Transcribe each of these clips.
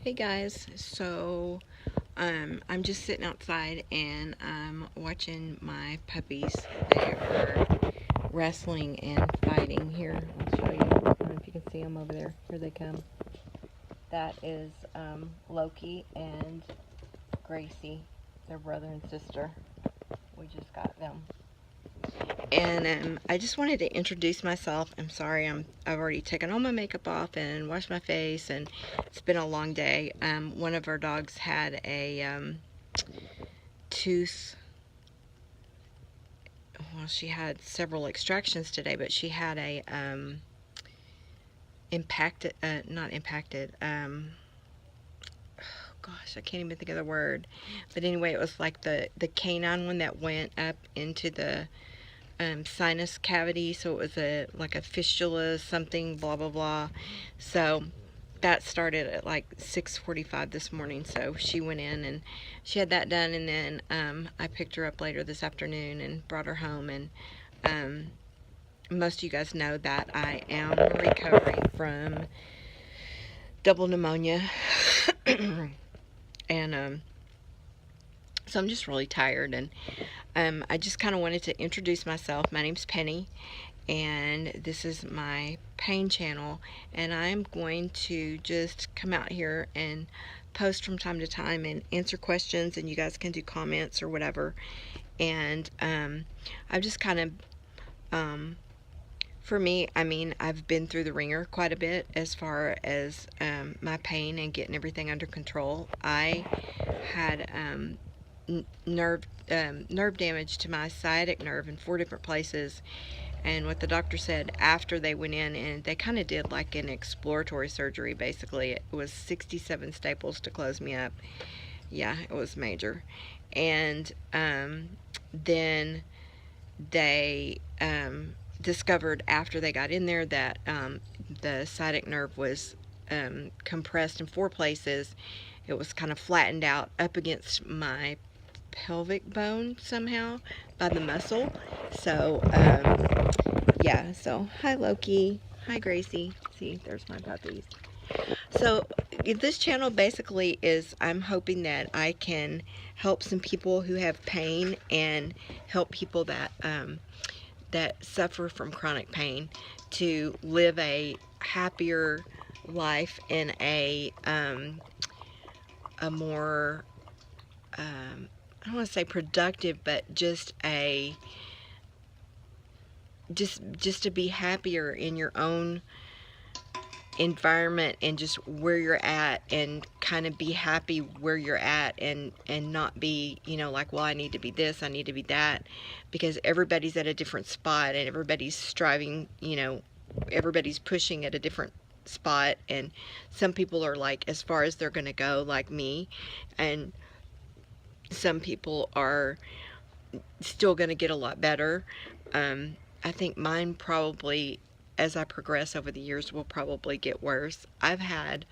Hey guys, I'm just sitting outside and I'm watching my puppies. They are wrestling and fighting. Here, I'll show you. I don't know if you can see them over there. Here they come. That is Loki and Gracie, their brother and sister. We just got them. And I just wanted to introduce myself. I'm sorry, I've already taken all my makeup off and washed my face, and it's been a long day. One of our dogs had a tooth. Well, she had several extractions today, but she had a impacted, not impacted. Gosh, I can't even think of the word. But anyway, it was like the canine one that went up into the sinus cavity, so it was like a fistula something, blah blah blah. So that started at like 6:45 this morning, so she went in and she had that done, and then I picked her up later this afternoon and brought her home. And um, most of you guys know that I am recovering from double pneumonia. And so I'm just really tired, and I just kind of wanted to introduce myself. My name's Penny, and this is my pain channel, and I'm going to just come out here and post from time to time and answer questions, and you guys can do comments or whatever. And I've just kind of for me, I mean, I've been through the ringer quite a bit as far as my pain and getting everything under control. I had nerve damage to my sciatic nerve in 4 different places, and what the doctor said after they went in, and they kind of did like an exploratory surgery. Basically, it was 67 staples to close me up. Yeah, it was major. And then they discovered after they got in there that the sciatic nerve was compressed in 4 places. It was kind of flattened out up against my pelvic bone somehow by the muscle. So yeah, so hi Loki, hi Gracie. See, there's my puppies. So this channel basically is, I'm hoping that I can help some people who have pain and help people that that suffer from chronic pain to live a happier life in a more I don't want to say productive, but just a just to be happier in your own environment and just where you're at, and kind of be happy where you're at, and not be, you know, like, well, I need to be this, I need to be that, because everybody's at a different spot and everybody's striving, you know, everybody's pushing at a different spot. And some people are like as far as they're going to go, like me, and some people are still going to get a lot better. I think mine probably, as I progress over the years, will probably get worse. I've had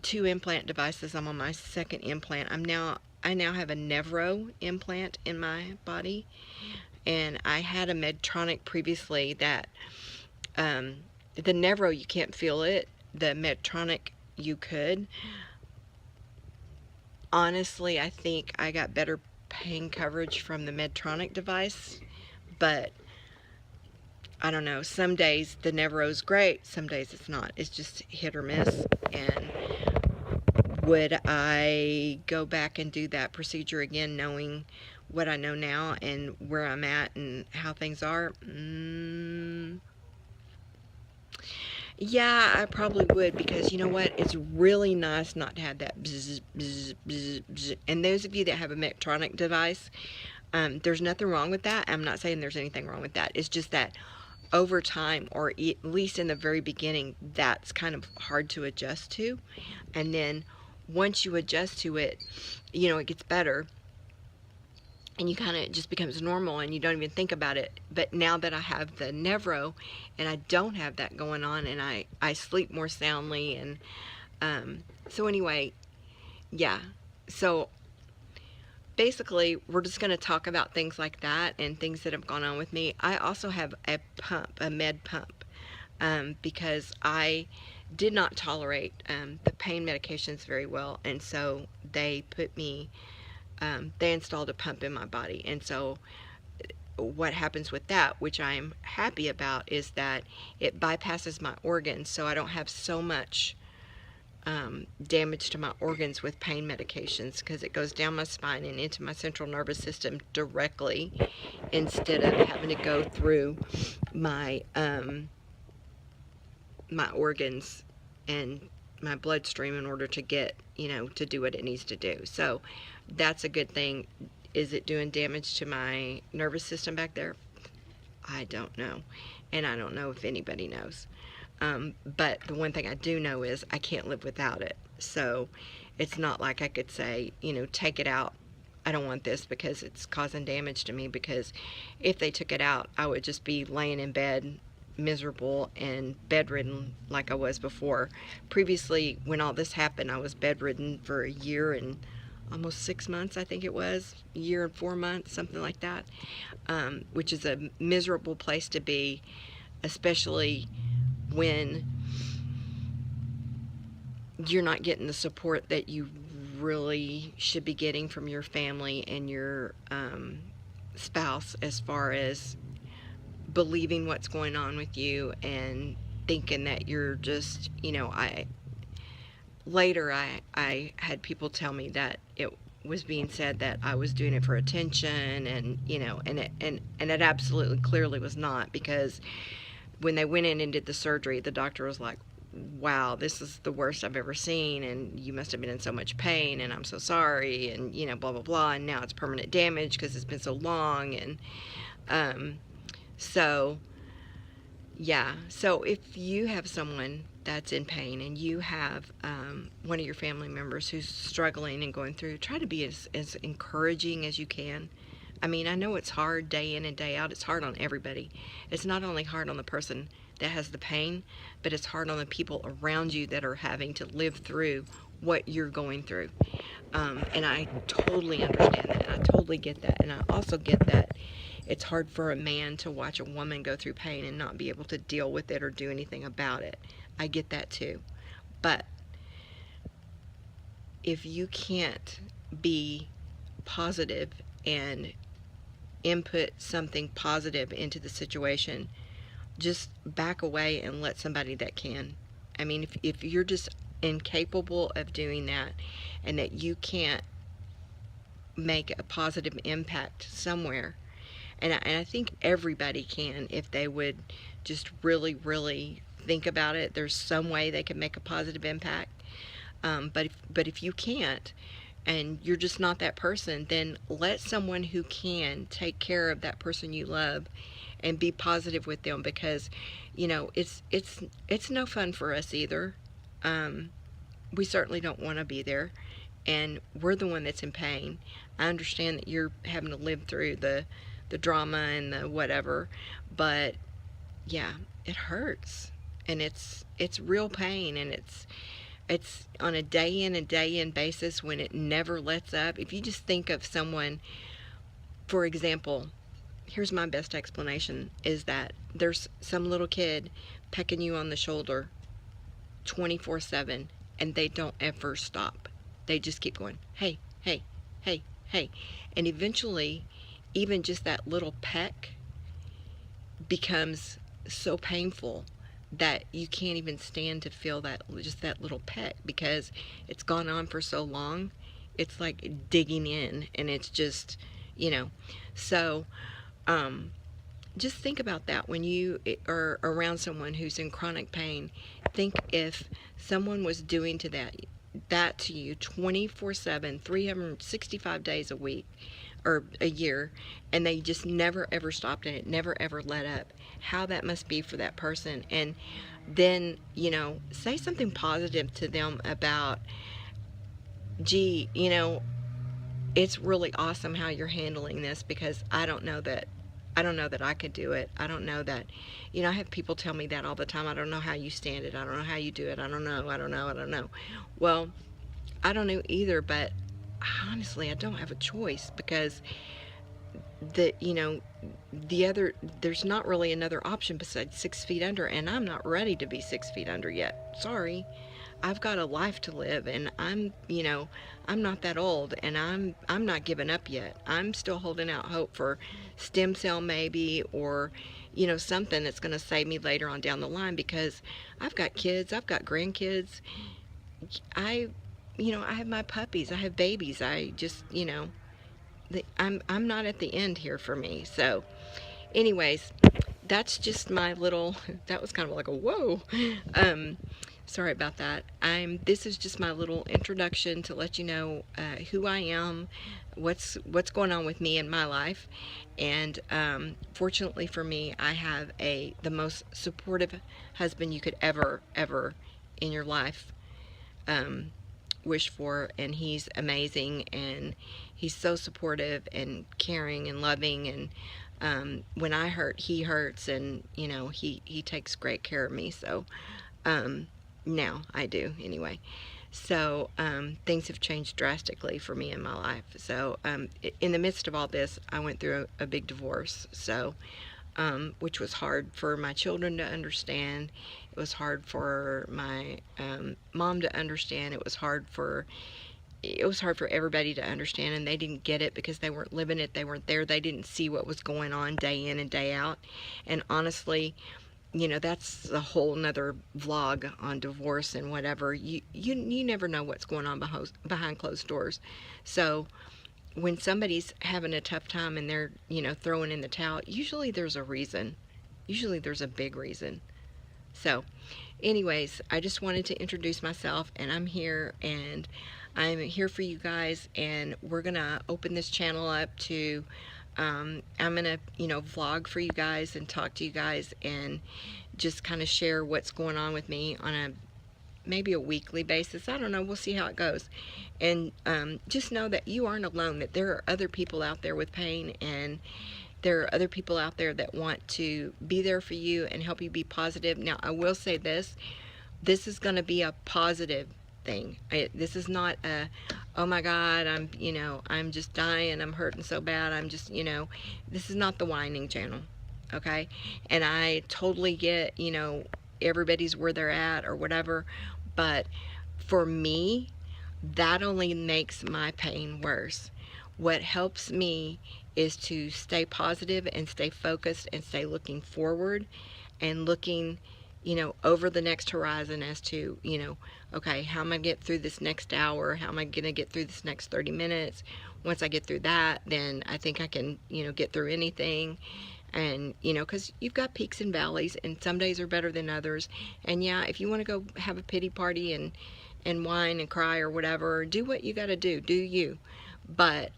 2 implant devices. I'm on my second implant. I now have a Nevro implant in my body, and I had a Medtronic previously that the Nevro, you can't feel it. The Medtronic, you could. Honestly, I think I got better pain coverage from the Medtronic device, but I don't know. Some days the Nevro's great, some days it's not. It's just hit or miss. And would I go back and do that procedure again, knowing what I know now and where I'm at and how things are? Yeah, I probably would, because you know what? It's really nice not to have that bzz, bzz, bzz, bzz. And those of you that have a Medtronic device, there's nothing wrong with that. I'm not saying there's anything wrong with that. It's just that over time, or at least in the very beginning, that's kind of hard to adjust to. And then once you adjust to it, you know, it gets better, and you kind of, it just becomes normal and you don't even think about it. But now that I have the Nevro and I don't have that going on, and I sleep more soundly, and so anyway, yeah. So basically, we're just going to talk about things like that and things that have gone on with me. I also have a pump, a med pump, because I did not tolerate the pain medications very well, and so they put me, they installed a pump in my body. And so what happens with that, which I'm happy about, is that it bypasses my organs, so I don't have so much damage to my organs with pain medications, because it goes down my spine and into my central nervous system directly, instead of having to go through my my organs and my bloodstream in order to get, to do what it needs to do. So that's a good thing. Is it doing damage to my nervous system back there? I don't know. And I don't know if anybody knows. But the one thing I do know is I can't live without it. So it's not like I could say, take it out. I don't want this because it's causing damage to me, because if they took it out, I would just be laying in bed miserable and bedridden like I was before. Previously, when all this happened, I was bedridden for a year and almost 6 months, I think it was, a year and 4 months, something like that, which is a miserable place to be, especially when you're not getting the support that you really should be getting from your family and your spouse, as far as believing what's going on with you and thinking that you're just, later I had people tell me that it was being said that I was doing it for attention, and it absolutely clearly was not, because when they went in and did the surgery, the doctor was like, wow, this is the worst I've ever seen, and you must have been in so much pain, and I'm so sorry, and blah blah blah, and now it's permanent damage because it's been so long. And so yeah, so if you have someone that's in pain, and you have one of your family members who's struggling and going through, try to be as encouraging as you can. I mean, I know it's hard day in and day out. It's hard on everybody. It's not only hard on the person that has the pain, but it's hard on the people around you that are having to live through what you're going through. And I totally understand that. I totally get that. And I also get that it's hard for a man to watch a woman go through pain and not be able to deal with it or do anything about it. I get that too. But if you can't be positive and input something positive into the situation, just back away and let somebody that can. I mean, if you're just incapable of doing that, and that you can't make a positive impact somewhere, and I think everybody can, if they would just really, really think about it. There's some way they can make a positive impact. But if you can't, and you're just not that person, then let someone who can take care of that person you love and be positive with them, because it's no fun for us either. We certainly don't want to be there, and we're the one that's in pain. I understand that you're having to live through the drama and the whatever, but yeah, it hurts, and it's real pain, and it's on a day in and day in basis when it never lets up. If you just think of someone, for example, here's my best explanation, is that there's some little kid pecking you on the shoulder 24/7, and they don't ever stop. They just keep going, hey, hey, hey, hey. And eventually, even just that little peck becomes so painful that you can't even stand to feel that, just that little peck, because it's gone on for so long. It's like digging in, and it's just, so just think about that when you are around someone who's in chronic pain. Think if someone was doing that to you 24/7, 365 days a week or a year, and they just never ever stopped, and it never ever let up, how that must be for that person. And then say something positive to them about, gee, it's really awesome how you're handling this, because I don't know that I could do it. I don't know that, I have people tell me that all the time. I don't know how you stand it. I don't know how you do it. I don't know. Well, I don't know either, but honestly, I don't have a choice, because that, the other, there's not really another option besides 6 feet under, and I'm not ready to be 6 feet under yet. Sorry. I've got a life to live, and I'm not that old, and I'm not giving up yet. I'm still holding out hope for stem cell maybe, or something that's going to save me later on down the line, because I've got kids, I've got grandkids. I I have my puppies, I have babies. I just, I'm not at the end here for me. So, anyways, that's just my little, that was kind of like a whoa. Um, Sorry about that. This is just my little introduction to let you know who I am, what's going on with me in my life, and fortunately for me, I have the most supportive husband you could ever in your life um, wish for, and he's amazing, and he's so supportive and caring and loving, and when I hurt, he hurts, and he takes great care of me. So um, now I do anyway. So things have changed drastically for me in my life. So in the midst of all this, I went through a big divorce. So which was hard for my children to understand. It was hard for my mom to understand. It was hard for everybody to understand, and they didn't get it because they weren't living it. They weren't there. They didn't see what was going on day in and day out. And honestly, that's a whole nother vlog on divorce and whatever. You never know what's going on behind closed doors. So when somebody's having a tough time and they're throwing in the towel, usually there's a reason. Usually there's a big reason. So anyways, I just wanted to introduce myself, and I'm here for you guys, and we're gonna open this channel up to I'm gonna vlog for you guys and talk to you guys and just kind of share what's going on with me on maybe a weekly basis. I don't know, we'll see how it goes. And just know that you aren't alone, that there are other people out there with pain, and there are other people out there that want to be there for you and help you be positive. Now, I will say this is going to be a positive thing. This is not a, oh my God, I'm just dying, I'm hurting so bad, this is not the whining channel, okay? And I totally get, everybody's where they're at or whatever, but for me, that only makes my pain worse. What helps me is to stay positive and stay focused and stay looking forward and looking, over the next horizon as to, okay, how am I going to get through this next hour? How am I going to get through this next 30 minutes? Once I get through that, then I think I can, get through anything. And, because you've got peaks and valleys, and some days are better than others. And yeah, if you want to go have a pity party and whine and cry or whatever, do what you got to do you. But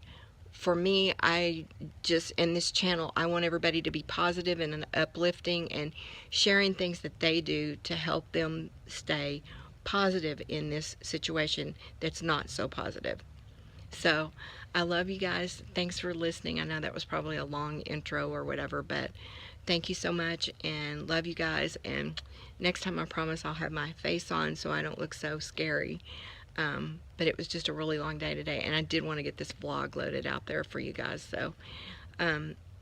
for me, I just, in this channel, I want everybody to be positive and uplifting and sharing things that they do to help them stay positive in this situation that's not so positive. So I love you guys. Thanks for listening. I know that was probably a long intro or whatever, but thank you so much, and love you guys. And next time I promise I'll have my face on so I don't look so scary. But it was just a really long day today, and I did want to get this vlog loaded out there for you guys. So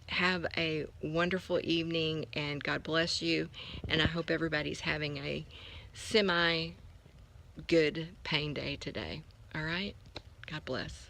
have a wonderful evening, and God bless you, and I hope everybody's having a semi good pain day today. All right, God bless.